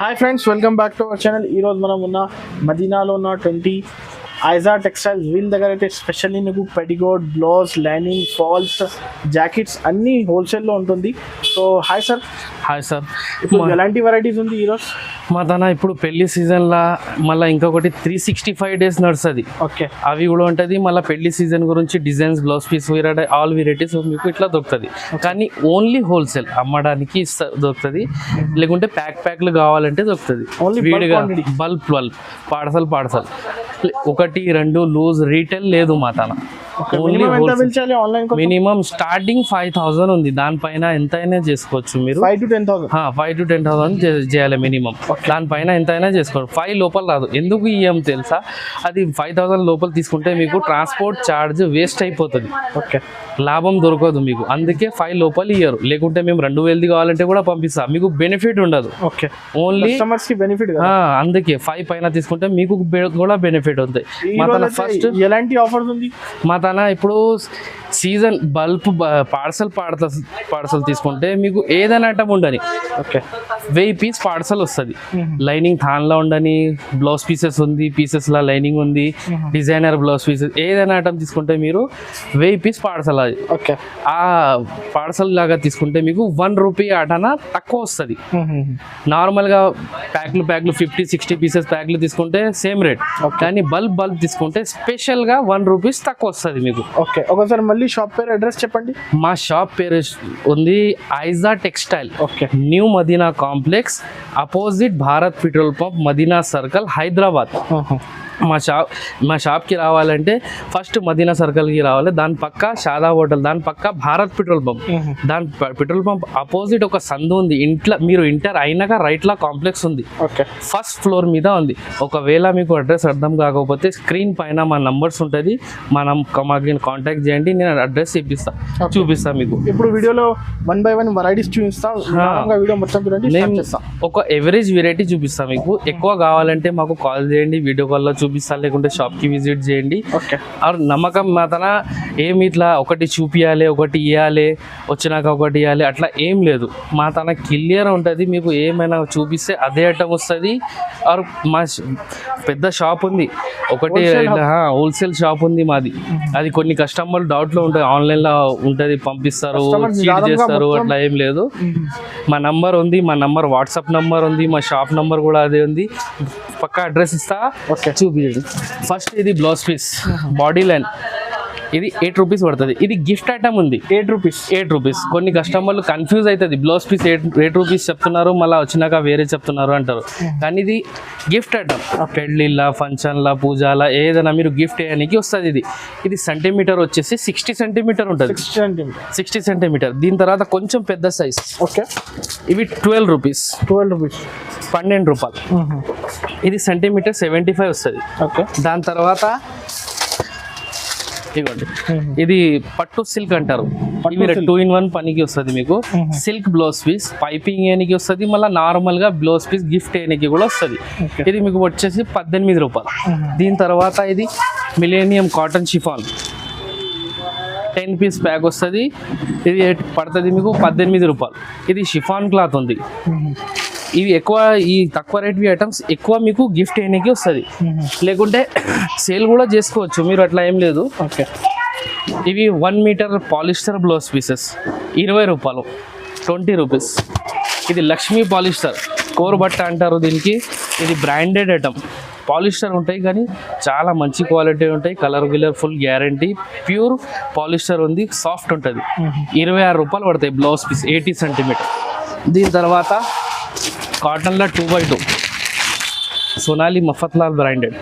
Hi friends, welcome back to our channel. ఈరోజు మనం ఉన్న మదీనాలో ఉన్న 20 ఐజా టెక్స్టైల్స్ వీళ్ళ దగ్గర అయితే స్పెషల్లీ మీకు petticoat, blouse, lining, falls, jackets అన్నీ హోల్సేల్లో ఉంటుంది. So hi sir. Hi sir. ఇప్పుడు ఎలాంటి వెరైటీస్ ఉంది ఈరోజు? మా తన ఇప్పుడు పెళ్లి సీజన్లో మళ్ళీ ఇంకొకటి 365 days నడుస్తుంది. ఓకే, అవి కూడా ఉంటుంది. మళ్ళీ పెళ్లి సీజన్ గురించి designs, blouse piece, all varieties మీకు ఇట్లా దొరుకుతుంది. కానీ ఓన్లీ హోల్సేల్ అమ్మడానికి దొరుకుతుంది. లేకుంటే ప్యాక్లు కావాలంటే దొరుకుతుంది. వీడిగా బల్క్ పార్సల్ ఒకటి రెండు లూజ్ రీటైల్ లేదు మా తన. ఓన్లీ మినిమం స్టార్టింగ్ 5,000 ఉంది. దానిపైన ఎంతైనా చేసుకోవచ్చు మీరు. 5 to 10,000 చేయాలి మినిమం. దానిపైన ఎంతైనా చేసుకోవచ్చు. 5 లోపల రాదు. ఎందుకు ఇయ్యం తెలుసా? అది 5,000 లోపల తీసుకుంటే మీకు ట్రాన్స్పోర్ట్ ఛార్జ్ వేస్ట్ అయిపోతుంది. ఓకే, లాభం దొరకదు మీకు. అందుకే 5 లోపల ఇయ్యరు. లేకుంటే మేము 2,000 కావాలంటే కూడా పంపిస్తాం. మీకు బెనిఫిట్ ఉండదు. Okay, only benefit. అందుకే 5 పైన తీసుకుంటే మీకు కూడా బెనిఫిట్ ఉంది. ఫస్ట్ ఎలాంటి ఆఫర్స్ ఉంది మా తన? ఇప్పుడు సీజన్ బల్క్ పార్సల్ తీసుకుంటే మీకు ఏదైనా ఐటమ్ ఉండని. ఓకే, 1000 పీస్ పార్సల్ వస్తుంది. లైనింగ్ థాన్లో ఉండని, బ్లౌజ్ పీసెస్ ఉంది, పీసెస్లా లైనింగ్ ఉంది, డిజైనర్ బ్లౌజ్ పీసెస్ ఏదైనా ఐటమ్ తీసుకుంటే మీరు 1000 పీస్ పార్సల్ అది. ఓకే, ఆ పార్సల్ లాగా తీసుకుంటే మీకు 1 రూపీ ఆటన తక్కువ వస్తుంది. నార్మల్గా ప్యాక్లు 50-60 పీసెస్ ప్యాక్లు తీసుకుంటే సేమ్ రేట్. కానీ బల్క్ తీసుకుంటే స్పెషల్గా 1 రూపీస్ తక్కువ వస్తుంది మీకు. ఓకే, ఒకసారి మళ్ళీ షాప్ పేరు, అడ్రస్ చెప్పండి. మా షాప్ పేరు ఉంది Aiza textile. Okay, new Madina complex, opposite Bharat petrol pump, Madina circle, Hyderabad. మా షాప్కి రావాలంటే ఫస్ట్ మదీనా సర్కిల్కి రావాలి. దాని పక్క షాదా హోటల్, దాని పక్క భారత్ పెట్రోల్ పంప్. దాని పెట్రోల్ పంప్ అపోజిట్ ఒక సందు ఉంది. మీరు ఇంటర్ అయినాక రైట్లో కాంప్లెక్స్ ఉంది. ఓకే, ఫస్ట్ ఫ్లోర్ మీద ఉంది. ఒకవేళ మీకు అడ్రస్ అర్థం కాకపోతే స్క్రీన్ పైన మా నంబర్స్ ఉంటుంది. మాకు కాంటాక్ట్ చేయండి. నేను అడ్రస్ చూపిస్తాను మీకు. ఇప్పుడు వీడియోలో 1 by 1 వెరైటీస్ చూపిస్తాను. వీడియో మొత్తం చూడండి. నేను ఒక ఎవరేజ్ వెరైటీ చూపిస్తాను మీకు. ఎక్కువ కావాలంటే మాకు కాల్ చేయండి, వీడియో కాల్లో చూపిస్తాను. లేకుంటే షాప్కి విజిట్ చేయండి. ఓకే, నమ్మకం మాత్రం ఏమి ఇట్లా ఒకటి చూపియాలి, ఒకటి ఇవ్వాలి, వచ్చినాక ఒకటి ఇవ్వాలి అట్లా ఏం లేదు. మా తన క్లియర్ ఉంటుంది. మీకు ఏమైనా చూపిస్తే అదే ఐటమ్ వస్తుంది. ఆర్ మా పెద్ద షాప్ ఉంది, ఒకటి హోల్సేల్ షాప్ ఉంది మాది. అది కొన్ని కస్టమర్లు డౌట్లో ఉంటాయి. ఆన్లైన్లో ఉంటుంది, పంపిస్తారు, చీట్ చేస్తారు, అట్లా ఏం లేదు. మా నంబర్ ఉంది, మా నంబర్ వాట్సాప్ నంబర్ ఉంది, మా షాప్ నంబర్ కూడా అదే ఉంది. పక్కా అడ్రస్ ఇస్తా, చూపించండి. ఫస్ట్ ఇది బ్లౌజ్ పీస్, బాడీ లైన్. ఇది 8 రూపీస్ పడుతుంది. ఇది గిఫ్ట్ ఐటమ్ ఉంది. 8 రూపీస్. కొన్ని కస్టమర్లు కన్ఫ్యూజ్ అవుతుంది. బ్లౌజ్ పీస్ 8 రూపీస్ చెప్తున్నారు, మళ్ళీ వచ్చినాక వేరే చెప్తున్నారు అంటారు. కానీ ఇది గిఫ్ట్ ఐటమ్. పెళ్ళిళ్ళ, ఫంక్షన్ల, పూజల ఏదైనా మీరు గిఫ్ట్ వేయడానికి వస్తుంది. ఇది సెంటీమీటర్ వచ్చేసి 60 సెంటీమీటర్ ఉంటుంది. 60 సెంటీమీటర్. దీని తర్వాత కొంచెం పెద్ద సైజ్. ఓకే, ఇవి 12 రూపీస్. 12 రూపాయలు. ఇది సెంటీమీటర్ 75 వస్తుంది. ఓకే, దాని తర్వాత ఇవ్వండి. ఇది పట్టు సిల్క్ అంటారు. ఇవి 2 in 1 పనికి వస్తుంది మీకు. సిల్క్ బ్లౌజ్ పీస్ పైపింగ్ వేయడానికి వస్తుంది. మళ్ళీ నార్మల్గా బ్లౌజ్ పీస్ గిఫ్ట్ వేయడానికి కూడా వస్తుంది. ఇది మీకు వచ్చేసి 18 రూపాయలు. దీని తర్వాత ఇది millennium cotton chiffon 10 piece pack వస్తుంది. ఇది పడుతుంది మీకు 18 రూపాయలు. ఇది షిఫాన్ క్లాత్ ఉంది. ఇవి ఎక్కువ, ఈ తక్కువ రేట్వి ఐటమ్స్ ఎక్కువ మీకు గిఫ్ట్ వేయడానికి వస్తుంది. లేకుంటే సేల్ కూడా చేసుకోవచ్చు మీరు, అట్లా ఏం లేదు. ఓకే, ఇవి 1 మీటర్ పాలిస్టర్ బ్లౌజ్ పీసెస్ 20 రూపాయలు, 20 రూపీస్. ఇది లక్ష్మీ పాలిస్టర్, కోర్ బట్ట అంటారు దీనికి. ఇది బ్రాండెడ్ ఐటమ్. పాలిస్టర్ ఉంటాయి కానీ చాలా మంచి క్వాలిటీ ఉంటాయి. Colour full guarantee. Pure polyester ఉంది, సాఫ్ట్ ఉంటుంది. 26 రూపాయలు పడతాయి బ్లౌజ్ పీస్, 80 సెంటీమీటర్. దీని తర్వాత కాటన్లో 2x2 సోనాలి మఫత్లాల్ బ్రాండెడ్.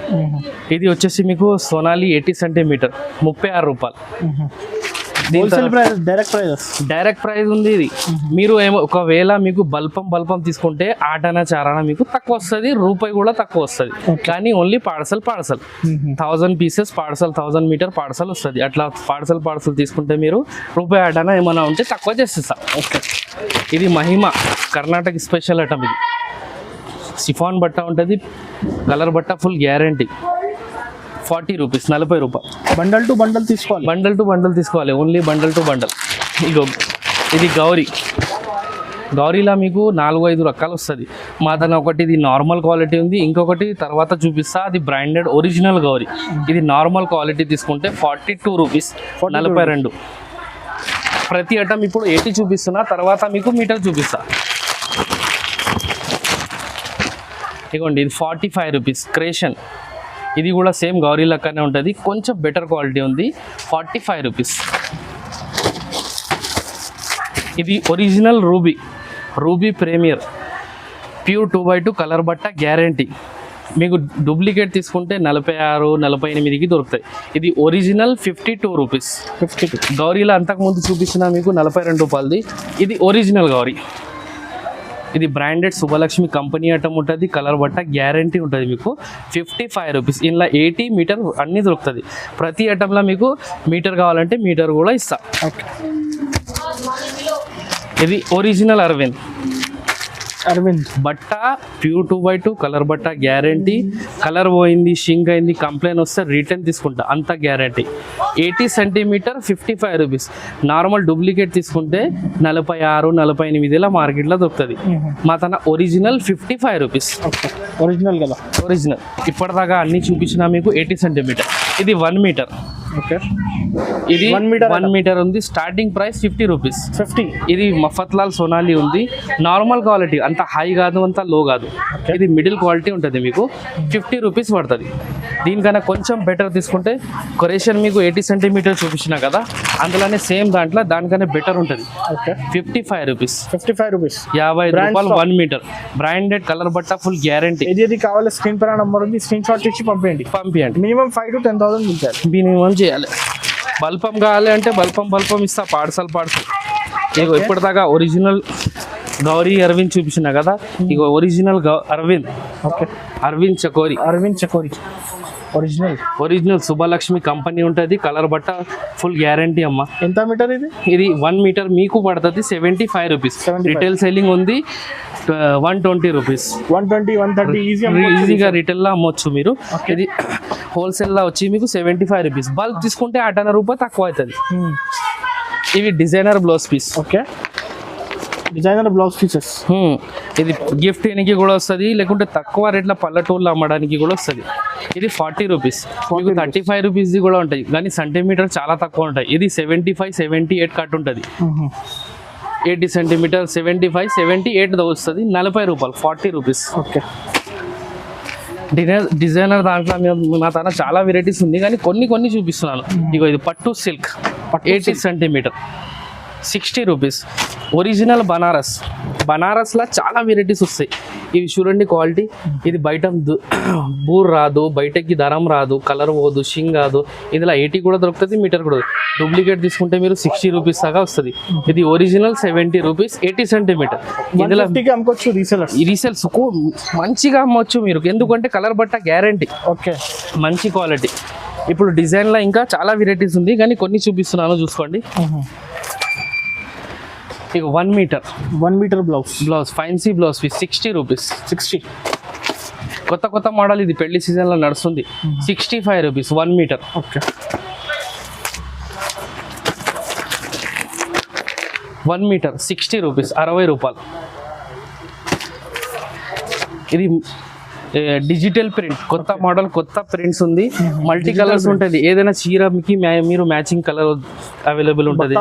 ఇది వచ్చేసి మీకు సోనాలి 80 సెంటీమీటర్, 36 రూపాయలు. డైరెక్ట్ ప్రైస్ ఉంది ఇది. మీరు ఒకవేళ మీకు బల్పం తీసుకుంటే ఆటనా చారానా మీకు తక్కువ వస్తుంది, రూపాయి కూడా తక్కువ వస్తుంది. కానీ only parcel 1000 pieces parcel, 1000 metre parcel వస్తుంది. అట్లా పార్సల్ తీసుకుంటే మీరు రూపాయి ఆటనా ఏమైనా ఉంటే తక్కువ చేసేస్తాం. ఓకే, ఇది మహిమ కర్ణాటక స్పెషల్ ఐటమ్. ఇది సిఫాన్ బట్ట ఉంటుంది, కలర్ బట్ట, ఫుల్ గ్యారంటీ. 40 రూపీస్, 40 రూపాయలు. బండల్ టు బండల్ తీసుకోవాలి. Only bundle to bundle. ఇది గౌరీ గౌరీలా మీకు 4-5 రకాలు వస్తుంది. మా తన ఒకటి ఇది నార్మల్ క్వాలిటీ ఉంది, ఇంకొకటి తర్వాత చూపిస్తా అది బ్రాండెడ్ ఒరిజినల్ గౌరీ. ఇది నార్మల్ క్వాలిటీ తీసుకుంటే 42 రూపీస్, 42. ప్రతి ఐటమ్ ఇప్పుడు 80 చూపిస్తున్నా, తర్వాత మీకు మీటర్ చూపిస్తా. ఇదిగోండి ఇది 45 రూపీస్ క్రేషన్. ఇది కూడా సేమ్ గౌరీ లెక్కనే ఉంటుంది, కొంచెం బెటర్ క్వాలిటీ ఉంది, 45 రూపీస్. ఇది original Ruby Premier pure 2x2 colour బట్ట గ్యారంటీ. మీకు డూప్లికేట్ తీసుకుంటే 46-48కి దొరుకుతాయి. ఇది ఒరిజినల్ 52 రూపీస్. 52. గౌరీలో అంతకుముందు చూపించిన మీకు 42 రూపాయలది. ఇది ఒరిజినల్ గౌరీ. ఇది బ్రాండెడ్ శుభలక్ష్మి కంపెనీ ఐటమ్ ఉంటుంది, కలర్ బట్ట గ్యారంటీ ఉంటుంది. మీకు 55 రూపీస్. ఇలా 80 మీటర్ అన్నీ దొరుకుతుంది. ప్రతి ఐటంలో మీకు మీటర్ కావాలంటే మీటర్ కూడా ఇస్తా. ఓకే. ఇది ఒరిజినల్ అరవింద్ బట్ట ప్యూర్ 2x2 కలర్ బట్ట గ్యారంటీ. కలర్ పోయింది, షింక్ అయింది, కంప్లైంట్ వస్తే రిటర్న్ తీసుకుంటా, అంత guarantee. 80 centimetre 55 rupees. Normal duplicate తీసుకుంటే 46-48 ఇలా మార్కెట్లో దొరుకుతుంది. మా తన ఒరిజినల్ 55 రూపీస్. ఒరిజినల్ కదా? ఒరిజినల్. ఇప్పటిదాకా అన్ని చూపించిన మీకు 80 సెంటీమీటర్. ఇది 1 మీటర్. ఓకే. ఇది 1 మీటర్ ఉంది, స్టార్టింగ్ ప్రైస్ 50 రూపీస్. 50. ఇది మఫత్లాల్ సోనాలి ఉంది, నార్మల్ క్వాలిటీ, అంత హై కాదు అంత లో కాదు. ఇది మిడిల్ క్వాలిటీ ఉంటుంది, మీకు 50 రూపీస్ పడుతుంది. దీనికన్నా కొంచెం బెటర్ తీసుకుంటే కొరేషన్ మీకు 80 సెంటీమీటర్ చూపించిన కదా, అందులోనే సేమ్ దానికన్నా బెటర్ ఉంటుంది. ఓకే. 55 రూపీస్. 55 రూపీస్. 55 రూపాయలు 1 మీటర్. బ్రాండెడ్ కలర్ బట్ట ఫుల్ గ్యారంటీ. ఏది కావాలి స్క్రీన్ పైన నంబర్ ఉంది, స్క్రీన్ షాట్ ఇచ్చి పంపించండి. మినిమం 5 to 10,000 ఇచ్చారు. మినిమం చేయాలి. బల్పం కావాలి అంటే బల్పం ఇస్తా, పార్సల్. ఇగో ఇప్పటిదాకా ఒరిజినల్ గౌరీ అరవింద్ చూపించిన కదా, ఇగో original Aravind. Okay. Aravind Chakori original Shubhalakshmi company ఉంటుంది, కలర్ బట్ట ఫుల్ గ్యారంటీ అమ్మ. ఎంత మీటర్ ఇది? ఇది 1 మీటర్ మీకు పడుతుంది 75 రూపీస్. రిటైల్ సెల్లింగ్ ఉంది 120 రూపీస్. 120-130 ఈజీగా రిటైల్లో అమ్మొచ్చు మీరు. ఇది హోల్సేల్లో వచ్చి మీకు 75 రూపీస్. బల్క్ తీసుకుంటే 8 రూపాయలు తక్కువ అవుతుంది. ఇవి designer blouse piece. Okay. Designer blouse pieces. ఇది గిఫ్ట్ ఇనికి కూడా వస్తుంది, లేకుంటే తక్కువ రేట్లో పల్లెటూర్లో అమ్మడానికి కూడా వస్తుంది. ఇది 40 రూపీస్. మీకు 35 రూపీస్ది కూడా ఉంటాయి, కానీ సెంటీమీటర్ చాలా తక్కువ ఉంటాయి. ఇది 75-78 కట్ ఉంటుంది. 80 సెంటీమీటర్ 75-78 వస్తుంది, 40 రూపాయలు, 40 రూపీస్. ఓకే. డిజైనర్ దాంట్లో మా తన చాలా వెరైటీస్ ఉంది, కానీ కొన్ని చూపిస్తున్నాను. ఇగో ఇది పట్టు సిల్క్ 80 సెంటీమీటర్ 60 రూపీస్. ఒరిజినల్ బనారస్లో చాలా వెరైటీస్ వస్తాయి. ఇవి చూడండి క్వాలిటీ. ఇది బయట బూర్ రాదు, బయటకి దరం రాదు, కలర్ పోదు, షింగ్ కాదు. ఇందులో 80 కూడా దొరుకుతుంది, మీటర్ కూడా. డూప్లికేట్ తీసుకుంటే మీరు 60 రూపీస్ దాకా వస్తుంది. ఇది ఒరిజినల్ 70 రూపీస్ 80 సెంటీమీటర్. ఇందులో రీసేల్స్ మంచిగా అమ్మవచ్చు మీరు, ఎందుకంటే కలర్ బట్ట గ్యారంటీ. ఓకే. మంచి క్వాలిటీ. ఇప్పుడు డిజైన్లో ఇంకా చాలా వెరైటీస్ ఉంది, కానీ కొన్ని చూపిస్తున్నాను చూసుకోండి. ఇక 1 metre blouse fancy blouse piece 60 rupees. 60. కొత్త మోడల్, ఇది పెళ్లి సీజన్లో నడుస్తుంది. 65 rupees 1 metre. Okay. 1 metre 60 rupees 60 రూపాయలు. ఇది డిజిటల్ ప్రింట్, కొత్త మోడల్, కొత్త ప్రింట్స్ ఉంది. మల్టీ కలర్స్ ఉంటుంది. ఏదైనా చీరకి మీరు మ్యాచింగ్ కలర్ అవైలబుల్ ఉంటుంది.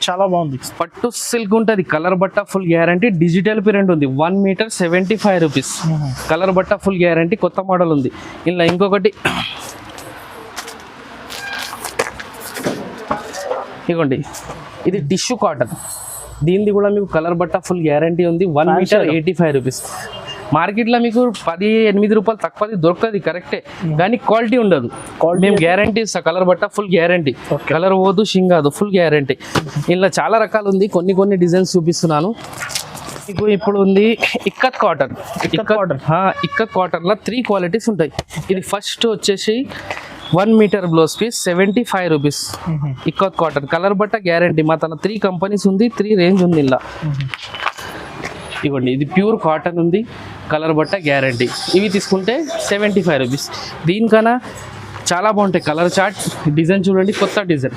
చాలా బాగుంది. పట్టు సిల్క్ ఉంటుంది, కలర్ బట్ట ఫుల్ గ్యారంటీ. డిజిటల్ ప్రింట్ ఉంది. 1 మీటర్ 75 రూపీస్. కలర్ బట్ట ఫుల్ గ్యారంటీ. కొత్త మోడల్ ఉంది. ఇలా ఇంకొకటి ఇదిగోండి, ఇది టిష్యూ కాటన్. దీనిది కూడా మీకు కలర్ బట్ట ఫుల్ గ్యారంటీ ఉంది. 1 మీటర్ 85 రూపీస్. మార్కెట్లో మీకు 18 రూపాయలు తక్కువది దొరుకుతుంది కరెక్టే, కానీ క్వాలిటీ ఉండదు. మేము గ్యారంటీ ఇస్తాం. కలర్ బట్ట ఫుల్ గ్యారంటీ, కలర్ పోదు, షింగ్ కాదు, ఫుల్ గ్యారంటీ. ఇలా చాలా రకాలు ఉంది, కొన్ని డిజైన్స్ చూపిస్తున్నాను మీకు. ఇప్పుడు ఉంది ఇక్కత్ కాటన్లో 3 క్వాలిటీస్ ఉంటాయి. ఇది ఫస్ట్ వచ్చేసి 1 metre blouse piece 75 rupees. Ikat cotton colour బట్ట గ్యారంటీ. మా తన 3 కంపెనీస్ ఉంది, 3 రేంజ్ ఉంది ఇలా. ఇవ్వండి, ఇది ప్యూర్ కాటన్ ఉంది, కలర్ బట్ట గ్యారంటీ. ఇవి తీసుకుంటే 75 రూపీస్. దీనికన్నా చాలా బాగుంటాయి. కలర్ చార్ట్ డిజైన్ చూడండి, కొత్త డిజైన్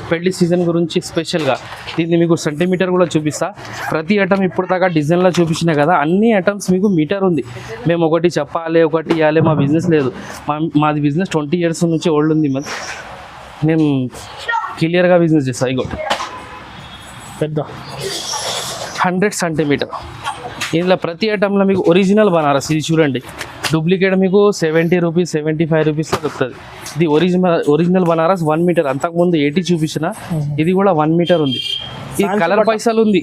పెళ్లి సీజన్ గురించి స్పెషల్గా దీన్ని మీకు సెంటీమీటర్ కూడా చూపిస్తా. ప్రతి ఐటమ్ ఇప్పుడు దాకా డిజైన్లో చూపించిన కదా, అన్ని ఐటమ్స్ మీకు మీటర్ ఉంది. మేము ఒకటి చెప్పాలి ఒకటి ఇవ్వాలి, మా బిజినెస్ లేదు. మాది బిజినెస్ 20 years నుంచి ఓల్డ్ ఉంది. మరి నేను క్లియర్గా బిజినెస్ చేస్తాను. ఇగో పెద్ద 100 సెంటీమీటర్. ఇందులో ప్రతి ఐటంలో మీకు ఒరిజినల్ బనారస్. ఇది చూడండి, డూప్లికేట్ మీకు 70 రూపీస్ 75 రూపీస్లో దొరుకుతుంది. ఇది ఒరిజినల్ బనారస్ 1 మీటర్. అంతకుముందు 80 చూపించిన, ఇది కూడా 1 మీటర్ ఉంది. ఇది కలర్ పైసలు ఉంది,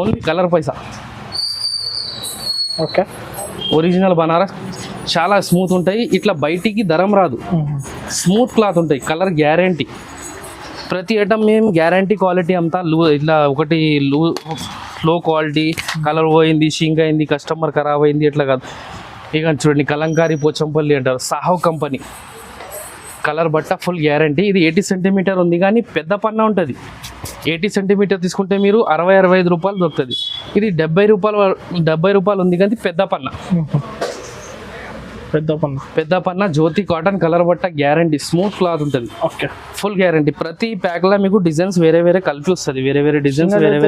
ఓన్లీ కలర్ పైసా. ఓకే, ఒరిజినల్ బనారస్ చాలా స్మూత్ ఉంటాయి. ఇట్లా బయటికి దరం రాదు, స్మూత్ క్లాత్ ఉంటాయి. Colour guarantee. ప్రతి ఐటమ్ మేము గ్యారంటీ క్వాలిటీ అంతా ఇట్లా ఒకటి లో క్వాలిటీ, కలర్ పోయింది, షింక్ అయింది, కస్టమర్ ఖరాబ్ అయింది ఇట్లా కాదు. ఇక చూడండి, కలంకారీ పోచంపల్లి అంటారు, సాహవ్ కంపెనీ కలర్ బట్ట ఫుల్ గ్యారంటీ. ఇది 80 సెంటీమీటర్ ఉంది, కానీ పెద్ద పన్న ఉంటుంది. 80 సెంటీమీటర్ తీసుకుంటే మీరు 60-65 రూపాయలు దొరుకుతుంది. ఇది 70 రూపాయలు ఉంది, కానీ పెద్ద పన్న. పెద్ద పన్న జ్యోతి కాటన్ కలర్ బట్ట గ్యారంటీ. స్మూత్ క్లాత్ ఉంటుంది. Okay, full guarantee. ప్రతి ప్యాక్లో మీకు డిజైన్స్ వేరే వేరే కలిపి వస్తుంది. వేరే డిజైన్స్ వేరే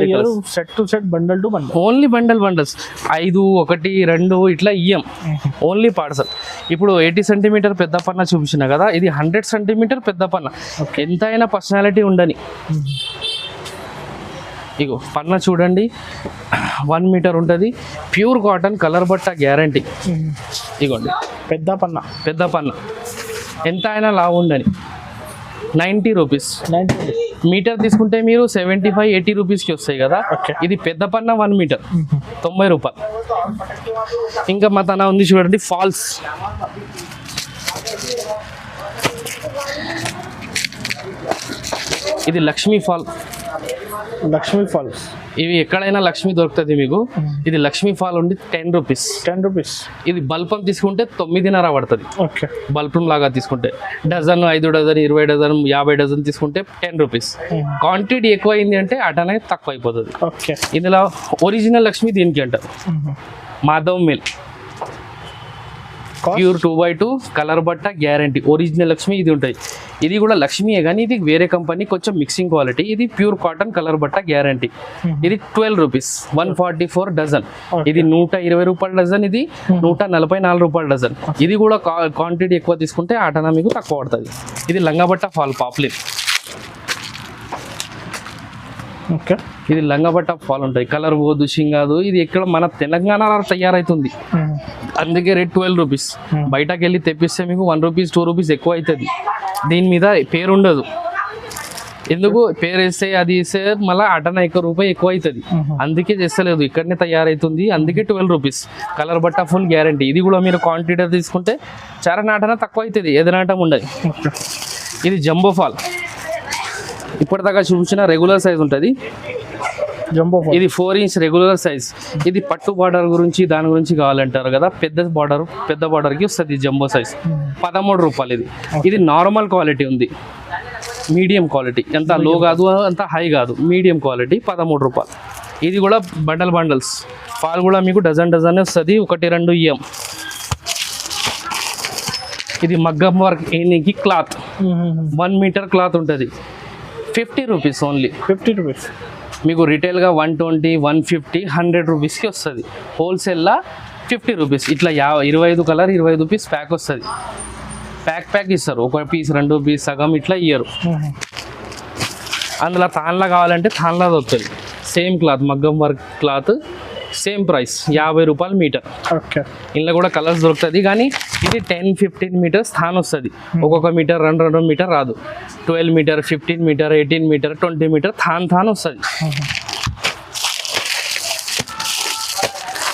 set to set, bundle to bundle. Only bundles 5 1 2 ఇట్లా ఇయ్యం, ఓన్లీ పార్సల్. ఇప్పుడు 80 సెంటీమీటర్ పెద్ద పన్న చూపించిన కదా, ఇది 100 సెంటీమీటర్ పెద్ద పన్న. ఎంతైనా పర్సనాలిటీ ఉండని. ఇగో పన్న చూడండి, 1 మీటర్ ఉంటుంది. ప్యూర్ కాటన్ కలర్ బట్ట గ్యారంటీ. ఇగోండి, పెద్ద పన్న ఎంత అయినా లావు ఉండని. 90 రూపీస్. మీటర్ తీసుకుంటే మీరు 75-80 రూపీస్కి వస్తాయి కదా. ఇది పెద్ద పన్న 1 మీటర్ 90 రూపాయలు. ఇంకా మా తన ఉంది చూడండి, ఫాల్స్. ఇది లక్ష్మీ ఫాల్స్. ఇవి ఎక్కడైనా లక్ష్మి దొరుకుతుంది మీకు. ఇది లక్ష్మీ ఫాల్ ఉండి 10 రూపీస్. ఇది బల్పం తీసుకుంటే 9.5 పడుతుంది. బల్పం లాగా తీసుకుంటే డజన్ 5 డజన్ 20 డజన్ 50 డజన్ తీసుకుంటే 10 రూపీస్. క్వాంటిటీ ఎక్కువ అయింది అంటే అటనే తక్కువ అయిపోతుంది. ఇందులో ఒరిజినల్ లక్ష్మి దీనికి అంటారు, Madhav mill. Pure 2x2 colour బట్ట గ్యారంటీ. ఒరిజినల్ లక్ష్మి ఇది ఉంటుంది. ఇది కూడా లక్ష్మీయే, కానీ ఇది వేరే కంపెనీ, కొంచెం మిక్సింగ్ క్వాలిటీ. ఇది ప్యూర్ కాటన్ కలర్ బట్ట గ్యారంటీ. ఇది 12 రూపీస్ 144 డజన్. ఇది 120 రూపాయల డజన్. ఇది 144 రూపాయల డజన్. ఇది కూడా క్వాంటిటీ ఎక్కువ తీసుకుంటే ఆటనా మీకు తక్కువ పడుతుంది. ఇది లంగాబట్ట ఫాల్ పాప్లిన్. ఓకే, ఇది లంగాబట్ట ఫాల్ ఉంటాయి. కలర్ పోదు, షింగాదు. ఇది ఇక్కడ మన తెలంగాణలో తయారవుతుంది, అందుకే రేట్ 12 రూపీస్. బయటకు వెళ్ళి తెప్పిస్తే మీకు 1 రూపీస్ 2 రూపీస్ ఎక్కువ అవుతుంది. దీని మీద పేరు ఉండదు. ఎందుకు పేరు వేస్తే అది ఇస్తే మళ్ళీ అటన రూపాయి ఎక్కువ అవుతుంది, అందుకే చేస్తలేదు. ఇక్కడనే తయారవుతుంది, అందుకే 12 రూపీస్. కలర్ బట్ట ఫుల్ గ్యారంటీ. ఇది కూడా మీరు క్వాంటిటీ తీసుకుంటే చాలా నాటన తక్కువ అవుతుంది, ఏదైనా ఉండదు. ఇది జంబో ఫాల్. ఇప్పటిదాకా చూపించిన రెగ్యులర్ సైజ్ ఉంటుంది. ఇది 4 ఇంచ్ రెగ్యులర్ సైజ్. ఇది పట్టు బార్డర్ గురించి దాని గురించి కావాలంటారు కదా, పెద్ద బార్డర్కి వస్తుంది జంబో సైజ్. 13 రూపాయలు. ఇది నార్మల్ క్వాలిటీ ఉంది, మీడియం క్వాలిటీ. ఎంత లో కాదు అంత హై కాదు, మీడియం క్వాలిటీ. 13 రూపాయలు. ఇది కూడా బండల్స్. పాలు కూడా మీకు డజన్ వస్తుంది, 1 2 ఇయ్యం. ఇది మగ్గం వర్క్ ఏనికి క్లాత్ 1 మీటర్ క్లాత్ ఉంటుంది. 50 రూపీస్ ఓన్లీ. 50 రూపీస్. మీకు రిటైల్గా 120 150 100 రూపీస్కి వస్తుంది. హోల్సేల్లా 50 రూపీస్. ఇట్లా 25 కలర్ 25 రూపీస్ ప్యాక్ వస్తుంది. ప్యాక్ ఇస్తారు, 1 పీస్ 2 పీస్ సగం ఇట్లా ఇయ్యరు. అందులో తాన్లా కావాలంటే తాన్లా దొరుకుతుంది. సేమ్ క్లాత్, మగ్గం వర్క్ క్లాత్, సేమ్ ప్రైస్ 50 రూపాయలు మీటర్. ఓకే, ఇందులో కూడా కలర్స్ దొరుకుతుంది, కానీ ఇది 10-15 మీటర్స్ థాన్ వస్తుంది. ఒక్కొక్క మీటర్ 2 మీటర్ రాదు. 12 మీటర్ 15 మీటర్ 18 మీటర్ 20 మీటర్ థాన్ వస్తుంది.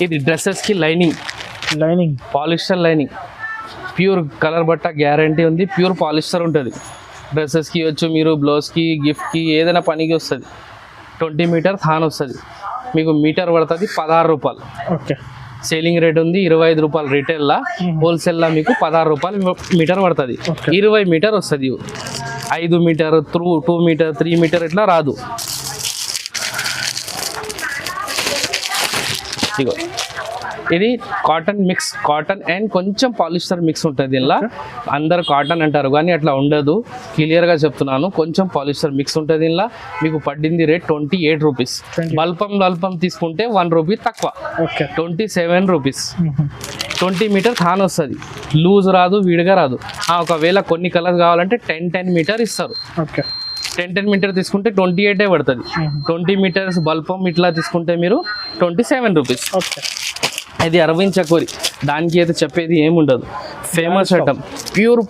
ఇది డ్రెస్సెస్కి lining polyester lining. Pure colour బట్ట గ్యారంటీ ఉంది. ప్యూర్ పాలిస్టర్ ఉంటుంది. డ్రెస్సెస్కి వచ్చు, మీరు బ్లౌజ్కి గిఫ్ట్కి ఏదైనా పనికి వస్తుంది. 20 మీటర్ థాన్ వస్తుంది. మీకు మీటర్ పడుతుంది 16 రూపాయలు. ఓకే, సేలింగ్ రేట్ ఉంది 25 రూపాయలు రిటైల్లా. హోల్సేల్లా మీకు 16 రూపాయలు మీటర్ పడుతుంది. 20 మీటర్ వస్తుంది. 5 మీటర్ 2 మీటర్ 3 మీటర్ ఇట్లా రాదు. ఇగో ఇది కాటన్ మిక్స్, కాటన్ అండ్ కొంచెం పాలిస్టర్ మిక్స్ ఉంటుంది దీనిలో. అందరు కాటన్ అంటారు కానీ అట్లా ఉండదు, క్లియర్గా చెప్తున్నాను. కొంచెం పాలిస్టర్ మిక్స్ ఉంటుంది దీనిలో. మీకు పడింది రేట్ 28 రూపీస్. బల్పం తీసుకుంటే 1 రూపీ తక్కువ, 27 రూపీస్. 20 మీటర్ థాన్ వస్తుంది, లూజ్ రాదు, విడిగా రాదు. ఒకవేళ కొన్ని కలర్స్ కావాలంటే 10 మీటర్ ఇస్తారు. 10 మీటర్ తీసుకుంటే 28 పడుతుంది. 20 మీటర్స్ బల్పం ఇట్లా తీసుకుంటే మీరు 27 రూపీస్. ఇది అరవింద్ చకోరి, దానికి అయితే చెప్పేది ఏముండదు. Famous item, pure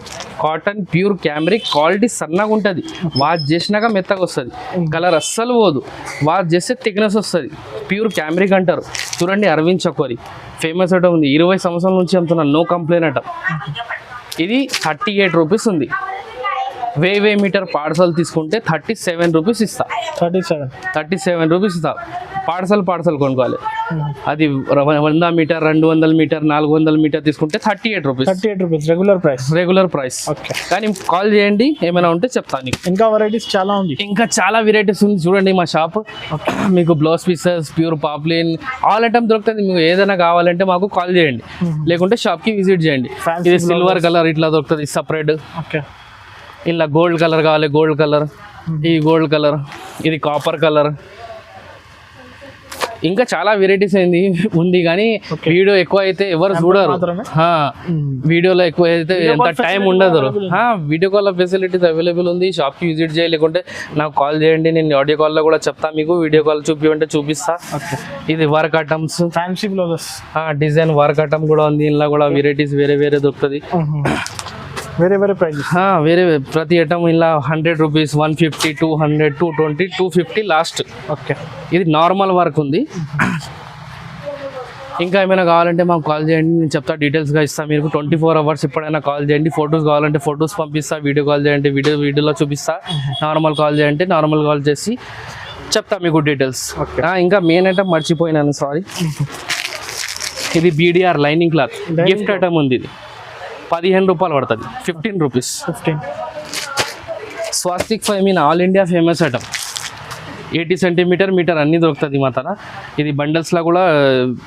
cotton, pure cambric, quality సన్నగా ఉంటుంది. వాష్ చేసినాక మెత్తగా వస్తుంది, కలర్ అస్సలు పోదు. వాష్ చేస్తే థిక్నెస్ వస్తుంది. ప్యూర్ క్యామ్రిక్ అంటారు. చూడండి అరవింద్ చకోరి ఫేమస్ ఐటమ్ ఉంది, 20 సంవత్సరాల నుంచి అమ్ముతున్నాను, నో కంప్లైంట్ ఐటమ్. ఇది 38 రూపీస్ ఉంది. 1000 మీటర్ పార్సల్ తీసుకుంటే 37 రూపీస్ ఇస్తా. 37 రూపీస్ ఇస్తా. పార్సల్ కొనుక్కోవాలి. అది 100 మీటర్, 200 మీటర్, 400 మీటర్ తీసుకుంటే 38 రూపీస్ రెగ్యులర్ ప్రైస్. కానీ కాల్ చేయండి, ఏమైనా ఉంటే చెప్తాను. ఇంకా వెరైటీస్ చాలా ఉంది, ఇంకా చాలా వెరైటీస్ ఉంది. చూడండి మా షాప్, మీకు blouse pieces, pure poplin, all item దొరుకుతుంది. మీకు ఏదైనా కావాలంటే మాకు కాల్ చేయండి, లేకుంటే షాప్కి విజిట్ చేయండి. ఇది సిల్వర్ కలర్ ఇట్లా దొరుకుతుంది సపరేట్. ఇలా గోల్డ్ కలర్ కావాలి, గోల్డ్ కలర్, ఈ గోల్డ్ కలర్, ఇది కాపర్ కలర్. ఇంకా చాలా వెరైటీస్ అయింది ఉంది, కానీ వీడియో ఎక్కువ అయితే ఎవరు చూడరు. వీడియోలో ఎక్కువ అయితే ఎంత టైం ఉండదు. వీడియో కాల్ ఫెసిలిటీస్ అవైలబుల్ ఉంది, షాప్కి విజిట్ చేయాలి, లేకుంటే నాకు కాల్ చేయండి. నేను ఆడియో కాల్లో కూడా చెప్తాను మీకు, వీడియో కాల్ చూపించమంటే చూపిస్తా. ఇది work items, fancy blouses, design work item కూడా ఉంది. ఇందులో కూడా వెరైటీస్ వేరే దొరుకుతుంది. వేరే ప్రైజెస్, వేరే ప్రతి ఐటమ్ ఇలా 100 రూపీస్, 150, 200, 220, 250 లాస్ట్. ఇది నార్మల్ వర్క్ ఉంది. ఇంకా ఏమైనా కావాలంటే మాకు కాల్ చేయండి, నేను చెప్తా, డీటెయిల్స్గా ఇస్తాను. మీకు 24 అవర్స్ ఎప్పుడైనా కాల్ చేయండి. ఫొటోస్ కావాలంటే ఫొటోస్ పంపిస్తా, వీడియో కాల్ చేయండి, వీడియోలో చూపిస్తా. నార్మల్ కాల్ చేయండి, నార్మల్ కాల్ చేసి చెప్తా మీకు డీటెయిల్స్. ఇంకా మెయిన్ ఐటమ్ మర్చిపోయినాను, సారీ. ఇది BDR lining cloth gift item ఉంది. ఇది 15 రూపాయలు పడుతుంది, 15 రూపీస్. స్వాస్తిక్ ఫైమిన్ all India famous item, 80 centimetre metre అన్నీ దొరుకుతుంది మా తన. ఇది బండల్స్లో కూడా,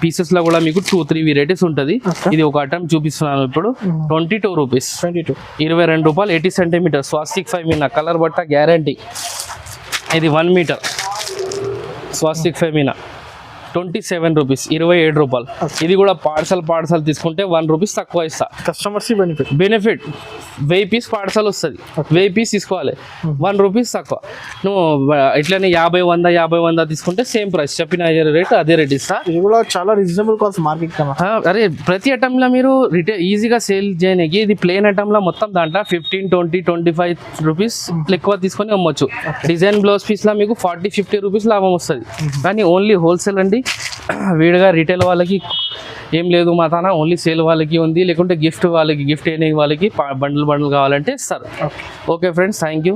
పీసెస్లో కూడా మీకు 2-3 వెరైటీస్ ఉంటుంది. ఇది ఒక ఐటమ్ చూపిస్తున్నాను ఇప్పుడు, 22 రూపీస్, 22 రూపాయలు. 80 సెంటీమీటర్ స్వాస్తిక్ ఫైమిన్, కలర్ బట్ట గ్యారంటీ. ఇది 1 మీటర్ స్వాస్తిక్ ఫైమినా, 27 రూపీస్, 27 రూపాయలు. ఇది కూడా పార్సల్ తీసుకుంటే 1 రూపీస్ తక్కువ ఇస్తా. కస్టమర్స్ బెనిఫిట్ 1000 పీస్ పార్సల్ వస్తుంది, 1000 పీస్ తీసుకోవాలి, 1 రూపీస్ తక్కువ. నువ్వు ఇట్లనే 50-100 తీసుకుంటే సేమ్ ప్రైస్, చెప్పిన రేట్ అదే రేట్ ఇస్తా. ఇది కూడా చాలా రీజనబుల్ కాస్ట్ మార్కెట్ కన్నా. అరే ప్రతి ఐటమ్లో మీరు ఈజీగా సేల్ చేయడానికి, ఇది ప్లేన్ ఐటమ్లో మొత్తం దాంట్లో 15, 20, 25 రూపీస్ ఎక్కువ తీసుకొని అమ్మొచ్చు. డిజైన్ బ్లౌజ్ పీస్లో మీకు 40-50 రూపీస్ లాభం వస్తుంది. కానీ ఓన్లీ హోల్సేల్ అండి, వీడిగా రీటైల్ వాళ్ళకి ఏం లేదు మా తాన, ఓన్లీ సేల్ వాళ్ళకి ఉంది. లేకుంటే గిఫ్ట్ వాళ్ళకి, గిఫ్ట్ అయిన వాళ్ళకి బండిల్ కావాలంటే ఇస్తారు. Okay friends, thank you.